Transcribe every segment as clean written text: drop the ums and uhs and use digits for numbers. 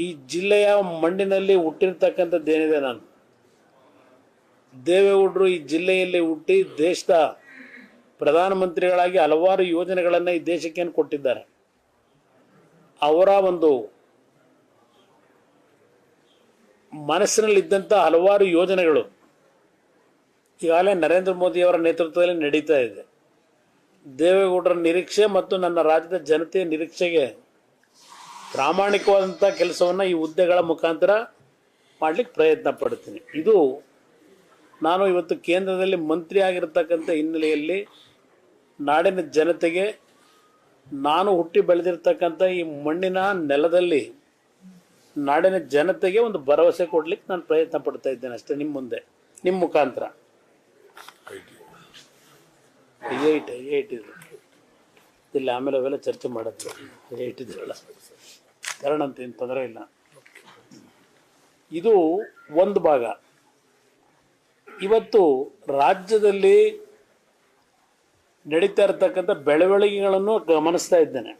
ಈ ಜಿಲ್ಲೆಯ ಮಣ್ಣಿನಲ್ಲಿ ಹುಟ್ಟಿರ್ತಕ್ಕಂಥದ್ದೇನಿದೆ, ನಾನು ದೇವೇಗೌಡರು ಈ ಜಿಲ್ಲೆಯಲ್ಲಿ ಹುಟ್ಟಿ ದೇಶದ ಪ್ರಧಾನಮಂತ್ರಿಗಳಾಗಿ ಹಲವಾರು ಯೋಜನೆಗಳನ್ನು ಈ ದೇಶಕ್ಕೆ ಕೊಟ್ಟಿದ್ದಾರೆ. ಅವರ ಒಂದು ಮನಸ್ಸಿನಲ್ಲಿದ್ದಂಥ ಹಲವಾರು ಯೋಜನೆಗಳು ಈಗಾಗಲೇ ನರೇಂದ್ರ ಮೋದಿಯವರ ನೇತೃತ್ವದಲ್ಲಿ ನಡೀತಾ ಇದೆ. ದೇವೇಗೌಡರ ನಿರೀಕ್ಷೆ ಮತ್ತು ನನ್ನ ರಾಜ್ಯದ ಜನತೆಯ ನಿರೀಕ್ಷೆಗೆ ಪ್ರಾಮಾಣಿಕವಾದಂಥ ಕೆಲಸವನ್ನು ಈ ಹುದ್ದೆಗಳ ಮುಖಾಂತರ ಮಾಡಲಿಕ್ಕೆ ಪ್ರಯತ್ನ ಪಡ್ತೀನಿ. ಇದು ನಾನು ಇವತ್ತು ಕೇಂದ್ರದಲ್ಲಿ ಮಂತ್ರಿ ಆಗಿರತಕ್ಕಂಥ ಹಿನ್ನೆಲೆಯಲ್ಲಿ ನಾಡಿನ ಜನತೆಗೆ, ನಾನು ಹುಟ್ಟಿ ಬೆಳೆದಿರ್ತಕ್ಕಂಥ ಈ ಮಣ್ಣಿನ ನೆಲದಲ್ಲಿ ನಾಡಿನ ಜನತೆಗೆ ಒಂದು ಭರವಸೆ ಕೊಡ್ಲಿಕ್ಕೆ ನಾನು ಪ್ರಯತ್ನ ಪಡ್ತಾ ಇದ್ದೇನೆ ಅಷ್ಟೇ. ನಿಮ್ಮ ಮುಂದೆ, ನಿಮ್ಮ ಮುಖಾಂತರ. ಐ8 ಇಲ್ಲ, ಆಮೇಲೆ ಅವೆಲ್ಲ ಚರ್ಚೆ ಮಾಡುತ್ತೆ. ಐ8 ಇದೆಲ್ಲ ಕಾರಣ ಅಂತ ಏನು ತೊಂದರೆ ಇಲ್ಲ. ಇದು ಒಂದು ಭಾಗ. ಇವತ್ತು ರಾಜ್ಯದಲ್ಲಿ ನಡೀತಾ ಇರತಕ್ಕಂಥ ಬೆಳವಣಿಗೆಗಳನ್ನು ಗಮನಿಸ್ತಾ ಇದ್ದೇನೆ.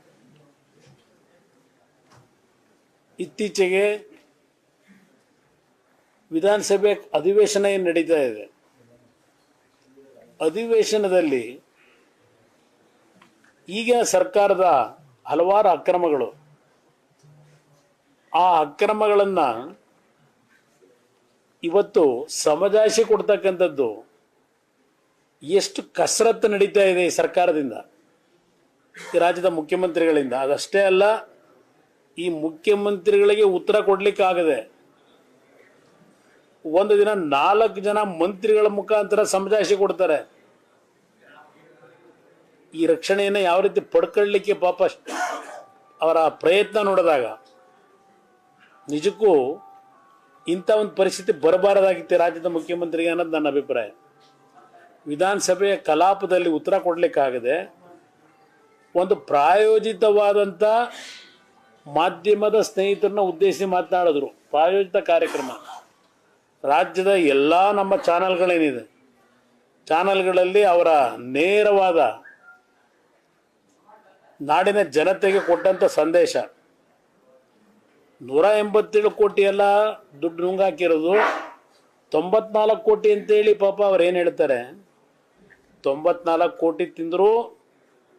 ಇತ್ತೀಚೆಗೆ ವಿಧಾನಸಭೆ ಅಧಿವೇಶನ ಏನು ನಡೀತಾ ಇದೆ, ಅಧಿವೇಶನದಲ್ಲಿ ಈಗಿನ ಸರ್ಕಾರದ ಹಲವಾರು ಅಕ್ರಮಗಳು, ಆ ಅಕ್ರಮಗಳನ್ನು ಇವತ್ತು ಸಮಜಾಯಿಷಿ ಕೊಡ್ತಕ್ಕಂಥದ್ದು ಎಷ್ಟು ಕಸರತ್ತು ನಡೀತಾ ಇದೆ ಈ ಸರ್ಕಾರದಿಂದ, ಈ ರಾಜ್ಯದ ಮುಖ್ಯಮಂತ್ರಿಗಳಿಂದ. ಅದಷ್ಟೇ ಅಲ್ಲ, ಈ ಮುಖ್ಯಮಂತ್ರಿಗಳಿಗೆ ಉತ್ತರ ಕೊಡ್ಲಿಕ್ಕಾಗದೆ ಒಂದು ದಿನ 4 ಜನ ಮಂತ್ರಿಗಳ ಮುಖಾಂತರ ಸಮಜಾಯಿಷಿ ಕೊಡ್ತಾರೆ. ಈ ರಕ್ಷಣೆಯನ್ನು ಯಾವ ರೀತಿ ಪಡ್ಕೊಳ್ಳಿಕ್ಕೆ ಪಾಪ ಅವರ ಪ್ರಯತ್ನ ನೋಡಿದಾಗ ನಿಜಕ್ಕೂ ಇಂಥ ಒಂದು ಪರಿಸ್ಥಿತಿ ಬರಬಾರದಾಗಿತ್ತು ರಾಜ್ಯದ ಮುಖ್ಯಮಂತ್ರಿಗೆ ಅನ್ನೋದು ನನ್ನ ಅಭಿಪ್ರಾಯ. ವಿಧಾನಸಭೆಯ ಕಲಾಪದಲ್ಲಿ ಉತ್ತರ ಕೊಡಲಿಕ್ಕಾಗದೆ ಒಂದು ಪ್ರಾಯೋಜಿತವಾದಂಥ ಮಾಧ್ಯಮದ ಸ್ನೇಹಿತರನ್ನ ಉದ್ದೇಶಿಸಿ ಮಾತನಾಡಿದ್ರು. ಪ್ರಾಯೋಜಿತ ಕಾರ್ಯಕ್ರಮ ರಾಜ್ಯದ ಎಲ್ಲ ನಮ್ಮ ಚಾನಲ್ಗಳೇನಿದೆ, ಚಾನಲ್ಗಳಲ್ಲಿ ಅವರ ನೇರವಾದ ನಾಡಿನ ಜನತೆಗೆ ಕೊಟ್ಟಂಥ ಸಂದೇಶ. 187 ಕೋಟಿ ಎಲ್ಲ ದುಡ್ಡು ನುಂಗಾಕಿರೋದು, 94 ಕೋಟಿ ಅಂತೇಳಿ ಪಾಪ ಅವ್ರು ಏನು ಹೇಳ್ತಾರೆ, 94 ಕೋಟಿ ತಿಂದರೂ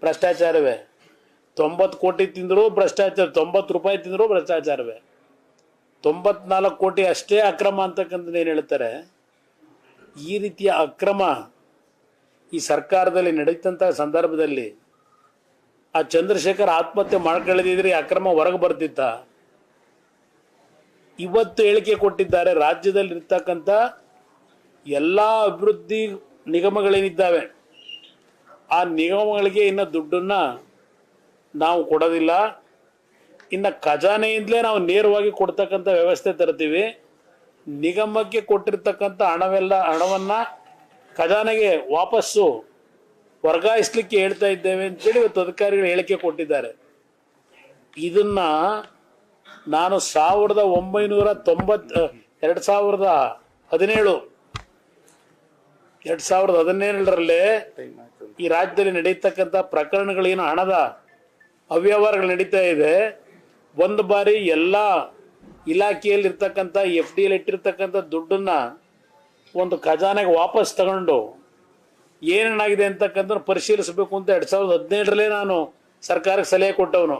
ಭ್ರಷ್ಟಾಚಾರವೇ, 90 ಕೋಟಿ ತಿಂದರೂ ಭ್ರಷ್ಟಾಚಾರ, 90 ರೂಪಾಯಿ ತಿಂದರೂ ಭ್ರಷ್ಟಾಚಾರವೇ, 94 ಕೋಟಿ ಅಷ್ಟೇ ಅಕ್ರಮ ಅಂತಕ್ಕಂಥದ್ದು ಏನು ಹೇಳ್ತಾರೆ. ಈ ರೀತಿಯ ಅಕ್ರಮ ಈ ಸರ್ಕಾರದಲ್ಲಿ ನಡೀತಂಥ ಸಂದರ್ಭದಲ್ಲಿ ಆ ಚಂದ್ರಶೇಖರ್ ಆತ್ಮಹತ್ಯೆ ಮಾಡ್ಕೊಳ್ಳದಿದ್ರೆ ಅಕ್ರಮ ಹೊರಗೆ ಬರ್ತಿತ್ತ? ಇವತ್ತು ಹೇಳಿಕೆ ಕೊಟ್ಟಿದ್ದಾರೆ, ರಾಜ್ಯದಲ್ಲಿ ಇರ್ತಕ್ಕಂಥ ಎಲ್ಲ ಅಭಿವೃದ್ಧಿ ನಿಗಮಗಳೇನಿದ್ದಾವೆ ಆ ನಿಗಮಗಳಿಗೆ ಇನ್ನು ದುಡ್ಡನ್ನು ನಾವು ಕೊಡೋದಿಲ್ಲ, ಇನ್ನು ಖಜಾನೆಯಿಂದಲೇ ನಾವು ನೇರವಾಗಿ ಕೊಡ್ತಕ್ಕಂಥ ವ್ಯವಸ್ಥೆ ತರ್ತೀವಿ, ನಿಗಮಕ್ಕೆ ಕೊಟ್ಟಿರ್ತಕ್ಕಂಥ ಹಣವನ್ನು ಖಜಾನೆಗೆ ವಾಪಸ್ಸು ವರ್ಗಾಯಿಸ್ಲಿಕ್ಕೆ ಹೇಳ್ತಾ ಇದ್ದೇವೆ ಅಂತೇಳಿ ಇವತ್ತು ಅಧಿಕಾರಿಗಳು ಹೇಳಿಕೆ ಕೊಟ್ಟಿದ್ದಾರೆ. ಇದನ್ನು ನಾನು 2017ರಲ್ಲಿ ಈ ರಾಜ್ಯದಲ್ಲಿ ನಡೀತಕ್ಕಂಥ ಪ್ರಕರಣಗಳೇನು ಹಣದ ಅವ್ಯವಹಾರಗಳು ನಡೀತಾ ಇದೆ, ಒಂದು ಬಾರಿ ಎಲ್ಲ ಇಲಾಖೆಯಲ್ಲಿರ್ತಕ್ಕಂಥ FD ಯಲ್ಲಿ ಇಟ್ಟಿರ್ತಕ್ಕಂಥ ದುಡ್ಡನ್ನು ಒಂದು ಖಜಾನೆಗೆ ವಾಪಸ್ ತಗೊಂಡು ಏನೇನಾಗಿದೆ ಅಂತಕ್ಕಂಥ ಪರಿಶೀಲಿಸಬೇಕು ಅಂತ 2017ರಲ್ಲೇ ನಾನು ಸರ್ಕಾರಕ್ಕೆ ಸಲಹೆ ಕೊಟ್ಟವನು.